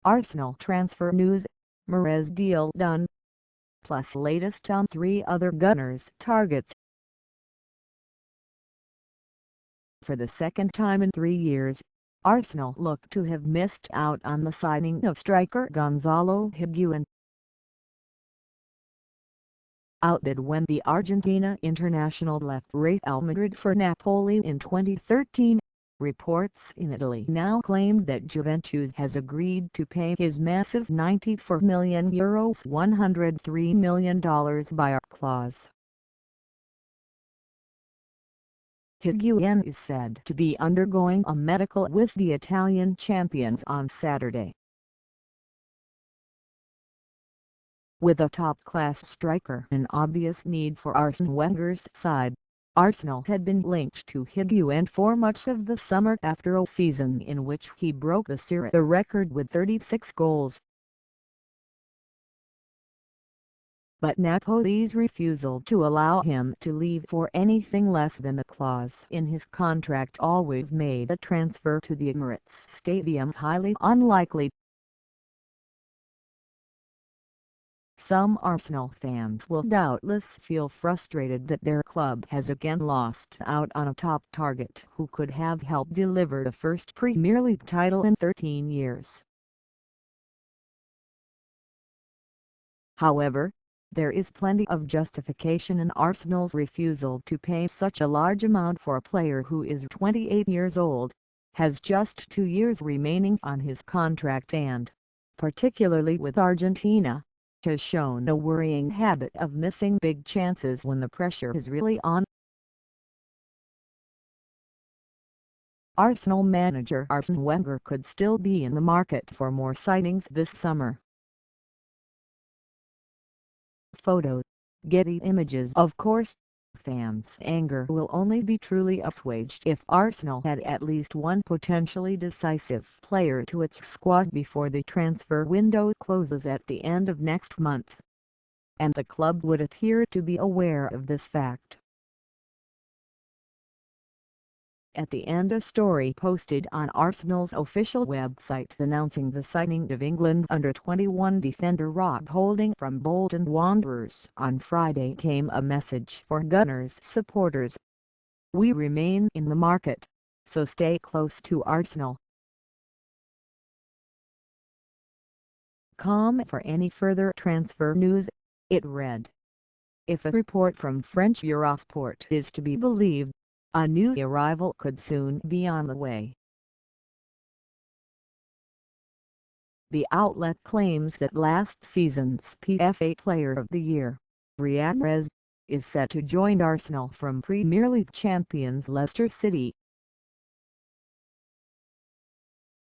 Arsenal transfer news, Mahrez deal done, plus latest on 3 other Gunners targets. For the second time in 3 years, Arsenal look to have missed out on the signing of striker Gonzalo Higuain. Outbid when the Argentina international left Real Madrid for Napoli in 2013. Reports in Italy now claim that Juventus has agreed to pay his massive €94 million $103 million buyout clause. Higuain is said to be undergoing a medical with the Italian champions on Saturday. With a top-class striker an obvious need for Arsene Wenger's side, Arsenal had been linked to Higuain for much of the summer after a season in which he broke the Serie A record with 36 goals. But Napoli's refusal to allow him to leave for anything less than the clause in his contract always made a transfer to the Emirates Stadium highly unlikely. Some Arsenal fans will doubtless feel frustrated that their club has again lost out on a top target who could have helped deliver the first Premier League title in 13 years. However, there is plenty of justification in Arsenal's refusal to pay such a large amount for a player who is 28 years old, has just 2 years remaining on his contract and, particularly with Argentina, has shown a worrying habit of missing big chances when the pressure is really on. Arsenal manager Arsene Wenger could still be in the market for more signings this summer. Photo: Getty Images. Of course, fans' anger will only be truly assuaged if Arsenal had at least one potentially decisive player to its squad before the transfer window closes at the end of next month. And the club would appear to be aware of this fact. At the end, a story posted on Arsenal's official website announcing the signing of England under-21 defender Rob Holding from Bolton Wanderers on Friday came a message for Gunners supporters: "We remain in the market, so stay close to Arsenal. For any further transfer news," it read. If a report from French Eurosport is to be believed, a new arrival could soon be on the way. The outlet claims that last season's PFA Player of the Year, Mahrez, is set to join Arsenal from Premier League champions Leicester City.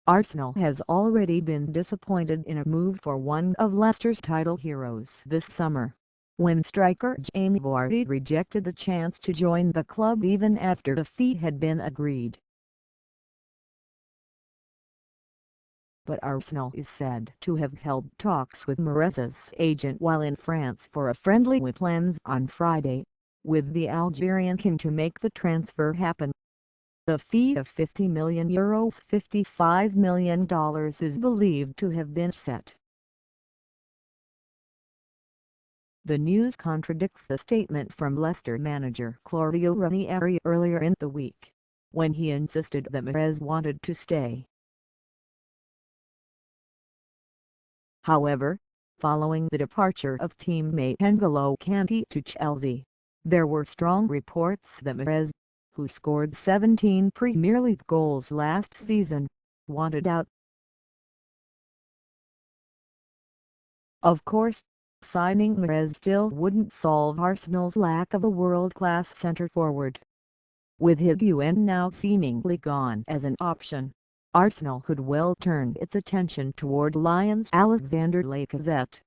Arsenal has already been disappointed in a move for one of Leicester's title heroes this summer, when striker Jamie Vardy rejected the chance to join the club even after the fee had been agreed. But Arsenal is said to have held talks with Mahrez's agent while in France for a friendly with Lens on Friday, with the Algerian king to make the transfer happen. The fee of €50 million $55 million is believed to have been set. The news contradicts the statement from Leicester manager Claudio Ranieri earlier in the week, when he insisted that Mahrez wanted to stay. However, following the departure of teammate N'Golo Kanté to Chelsea, there were strong reports that Mahrez, who scored 17 Premier League goals last season, wanted out. Of course, signing Mahrez still wouldn't solve Arsenal's lack of a world-class centre-forward. With Higuain now seemingly gone as an option, Arsenal could well turn its attention toward Lyons' Alexander Lacazette.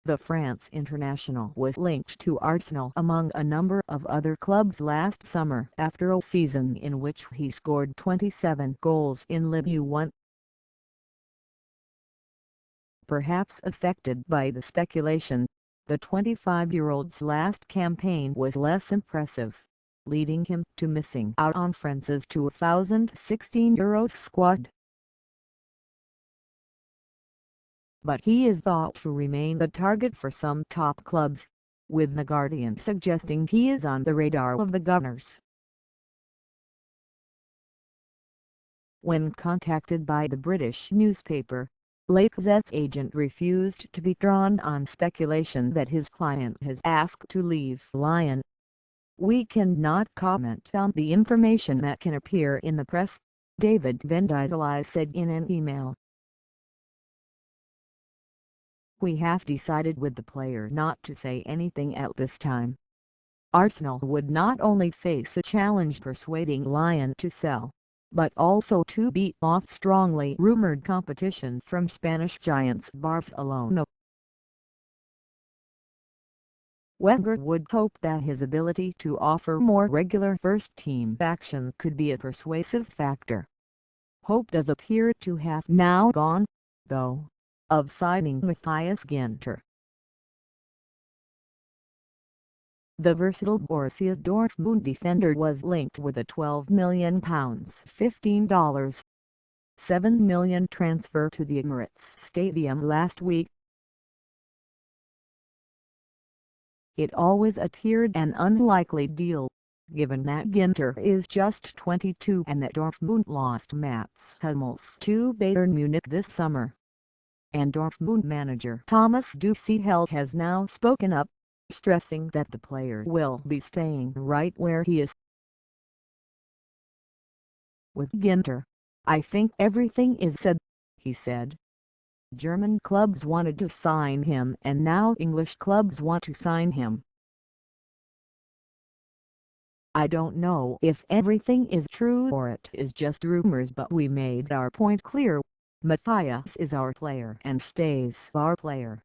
The France international was linked to Arsenal among a number of other clubs last summer after a season in which he scored 27 goals in Ligue 1. Perhaps affected by the speculation, the 25-year-old's last campaign was less impressive, leading him to missing out on France's 2016 Euro squad. but he is thought to remain a target for some top clubs, with The Guardian suggesting he is on the radar of the Gunners. When contacted by the British newspaper, Lacazette's agent refused to be drawn on speculation that his client has asked to leave Lyon. "We cannot comment on the information that can appear in the press," David Venditali said in an email. "We have decided with the player not to say anything at this time." Arsenal would not only face a challenge persuading Lyon to sell, but also to beat off strongly rumoured competition from Spanish giants Barcelona. Wenger would hope that his ability to offer more regular first-team action could be a persuasive factor. Hope does appear to have now gone, though, of signing Matthias Ginter. The versatile Borussia Dortmund defender was linked with a £12 million $15.7 million transfer to the Emirates Stadium last week. It always appeared an unlikely deal, given that Ginter is just 22 and that Dortmund lost Mats Hummels to Bayern Munich this summer. And Dortmund manager Thomas Tuchel has now spoken up, stressing that the player will be staying right where he is. "With Ginter, I think everything is said," he said. "German clubs wanted to sign him and now English clubs want to sign him. I don't know if everything is true or it is just rumors, but we made our point clear. Matthias is our player and stays our player.